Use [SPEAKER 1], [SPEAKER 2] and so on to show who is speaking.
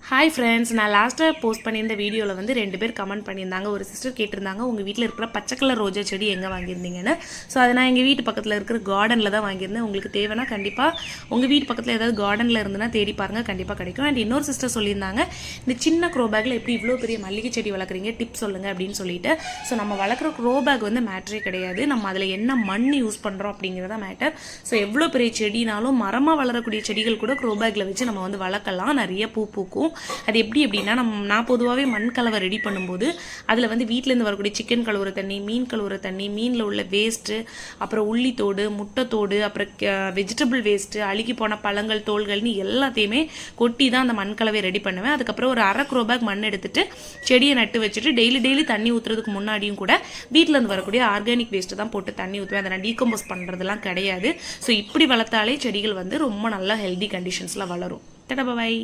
[SPEAKER 1] Hi friends, நான் லாஸ்ட்டாக post பண்ணியிருந்த வீடியோவில் வந்து 2 பேர் கமெண்ட் பண்ணியிருந்தாங்க. ஒரு சிஸ்டர் கேட்டிருந்தாங்க, உங்கள் வீட்டில் இருக்கிற பச்சை கலர் ரோஜா செடி எங்கே வாங்கியிருந்தீங்கன்னு. ஸோ அதை நான் எங்கள் வீட்டு பக்கத்தில் இருக்கிற கார்டனில் தான் வாங்கியிருந்தேன். உங்களுக்கு தேவைன்னா கண்டிப்பாக உங்கள் வீட்டு பக்கத்தில் ஏதாவது கார்டனில் இருந்துன்னா தேடி பாருங்கள், கண்டிப்பாக கிடைக்கும். அண்ட் இன்னொரு சிஸ்டர் சொல்லியிருந்தாங்க, இந்த சின்ன க்ரோ பேக்கில் எப்படி இவ்வளோ பெரிய மல்லிகை செடி வளர்க்குறீங்க, டிப்ஸ் சொல்லுங்கள் அப்படின்னு சொல்லிட்டு. ஸோ நம்ம வளர்க்குற க்ரோ பேக் வந்து மேட்ரே கிடையாது, நம்ம அதில் என்ன மண் யூஸ் பண்ணுறோம் அப்படிங்கிறத மேட்டர். ஸோ எவ்வளோ பெரிய செடினாலும் மரமாக வளரக்கூடிய செடிகள் கூட க்ரோ பேக்கில் வச்சு நம்ம வந்து வளர்க்கலாம், நிறைய பூ பூக்கும். அது எப்படி அப்படின்னா, நான் பொதுவாகவே மண் கலவை ரெடி பண்ணும்போது அதில் வந்து வீட்டிலேருந்து வரக்கூடிய சிக்கன் கழுவுற தண்ணி, மீன் கழுவுற தண்ணி, மீனில் உள்ள வேஸ்ட்டு, அப்புறம் உள்ளித்தோடு, முட்டைத்தோடு, அப்புறம் வெஜிடபிள் வேஸ்ட்டு, அழுகி போன பழங்கள் தோள்கள்னு எல்லாத்தையுமே கொட்டி தான் அந்த மண் கலவை ரெடி பண்ணுவேன். அதுக்கப்புறம் ஒரு அரை க்ரோ பேக் மண் எடுத்துட்டு செடியை நட்டு வச்சுட்டு டெய்லி தண்ணி ஊற்றுறதுக்கு முன்னாடியும் கூட வீட்டிலேருந்து வரக்கூடிய ஆர்கானிக் வேஸ்ட்டு தான் போட்டு தண்ணி ஊற்றுவேன். அதை நான் டீகம்போஸ் பண்ணுறதுலாம் கிடையாது. ஸோ இப்படி வளர்த்தாலே செடிகள் வந்து ரொம்ப நல்லா ஹெல்தி கண்டிஷன்ஸில் வளரும். தடவை பாய்.